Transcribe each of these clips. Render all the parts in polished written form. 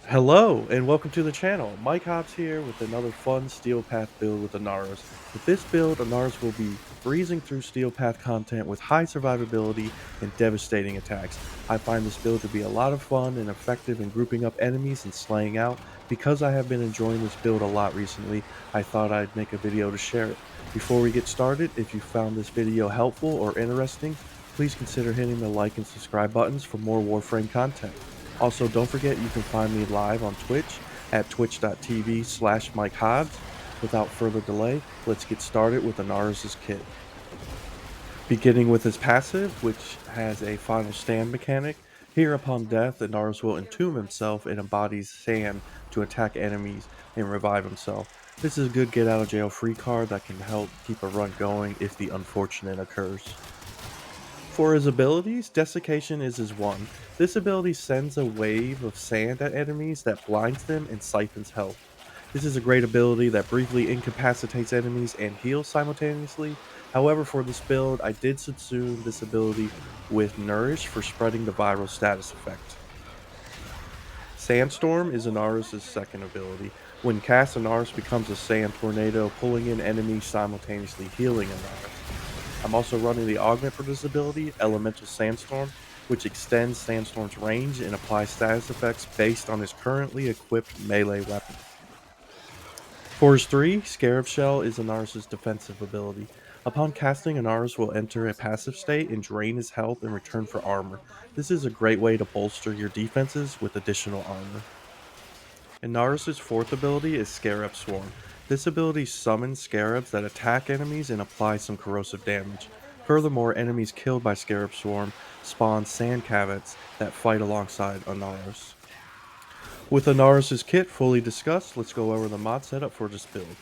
Hello and welcome to the channel. Mike Hobbs here with another fun Steel Path build with Inaros. With this build, Inaros will be breezing through Steel Path content with high survivability and devastating attacks. I find this build to be a lot of fun and effective in grouping up enemies and slaying out. Because I have been enjoying this build a lot recently, I thought I'd make a video to share it. Before we get started, if you found this video helpful or interesting, please consider hitting the like and subscribe buttons for more Warframe content. Also, don't forget you can find me live on Twitch at twitch.tv/Mike Hobbs. Without further delay, let's get started with Inaros' kit. Beginning with his passive, which has a final stand mechanic. Here, upon death, Inaros will entomb himself and embodies sand to attack enemies and revive himself. This is a good get out of jail free card that can help keep a run going if the unfortunate occurs. For his abilities, Desiccation is his one. This ability sends a wave of sand at enemies that blinds them and siphons health. This is a great ability that briefly incapacitates enemies and heals simultaneously. However, for this build, I did subsume this ability with Nourish for spreading the viral status effect. Sandstorm is Inaros' second ability. When cast, Inaros becomes a sand tornado, pulling in enemies simultaneously healing Inaros. I'm also running the augment for this ability, Elemental Sandstorm, which extends Sandstorm's range and applies status effects based on his currently equipped melee weapon. Force 3, Scarab Shell is Inaros' defensive ability. Upon casting, Inaros will enter a passive state and drain his health in return for armor. This is a great way to bolster your defenses with additional armor. Inaros' fourth ability is Scarab Swarm. This ability summons scarabs that attack enemies and apply some corrosive damage. Furthermore, enemies killed by Scarab Swarm spawn sand caveats that fight alongside Inaros. With Inaros' kit fully discussed, let's go over the mod setup for this build.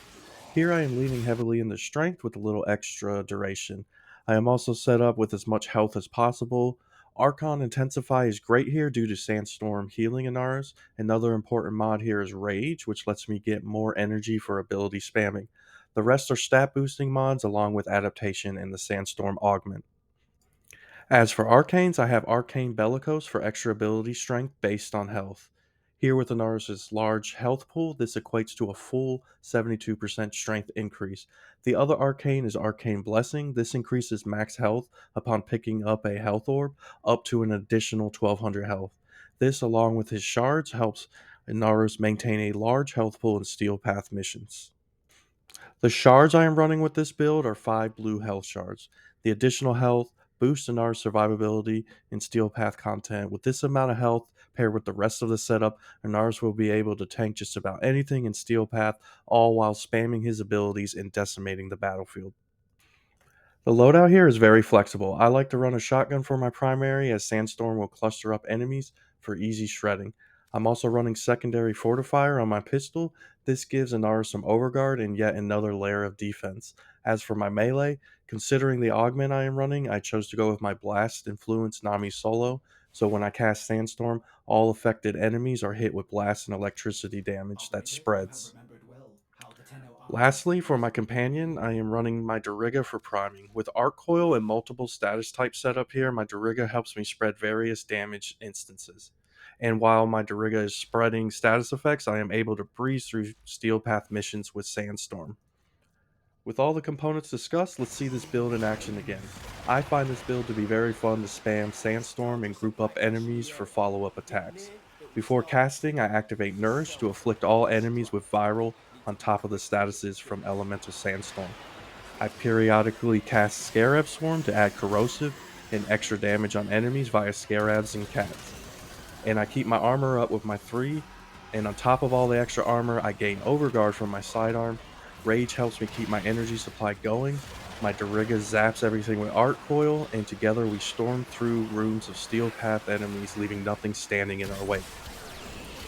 Here I am leaning heavily into strength with a little extra duration. I am also set up with as much health as possible. Archon Intensify is great here due to Sandstorm healing Inaros. Another important mod here is Rage, which lets me get more energy for ability spamming. The rest are stat boosting mods along with Adaptation and the Sandstorm Augment. As for arcanes, I have Arcane Bellicose for extra ability strength based on health. Here with Inaros' large health pool, this equates to a full 72% strength increase. The other arcane is Arcane Blessing. This increases max health upon picking up a health orb up to an additional 1200 health. This, along with his shards, helps Inaros maintain a large health pool in Steel Path missions. The shards I am running with this build are 5 blue health shards. The additional health boosts in our survivability in Steel Path content. With this amount of health paired with the rest of the setup, Inars will be able to tank just about anything in Steel Path, all while spamming his abilities and decimating the battlefield. The loadout here is very flexible. I like to run a shotgun for my primary as Sandstorm will cluster up enemies for easy shredding. I'm also running secondary fortifier on my pistol. This gives Inara some overguard and yet another layer of defense. As for my melee, considering the augment I am running, I chose to go with my blast influence Nami solo. So when I cast Sandstorm, all affected enemies are hit with blast and electricity damage that spreads. Lastly, for my companion, I am running my Doriga for priming. With Arc Coil and multiple status type setup here, my Doriga helps me spread various damage instances. And while my Doriga is spreading status effects, I am able to breeze through Steel Path missions with Sandstorm. With all the components discussed, let's see this build in action again. I find this build to be very fun to spam Sandstorm and group up enemies for follow-up attacks. Before casting, I activate Nourish to afflict all enemies with Viral on top of the statuses from Elemental Sandstorm. I periodically cast Scarab Swarm to add corrosive and extra damage on enemies via Scarabs and Cats. And I keep my armor up with my 3, and on top of all the extra armor, I gain Overguard from my sidearm. Rage helps me keep my energy supply going. My Doriga zaps everything with Arc Coil, and together we storm through rooms of Steel Path enemies, leaving nothing standing in our wake.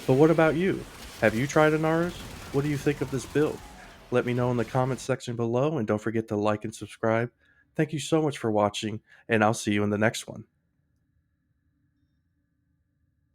But what about you? Have you tried Inaros? What do you think of this build? Let me know in the comments section below, and don't forget to like and subscribe. Thank you so much for watching, and I'll see you in the next one.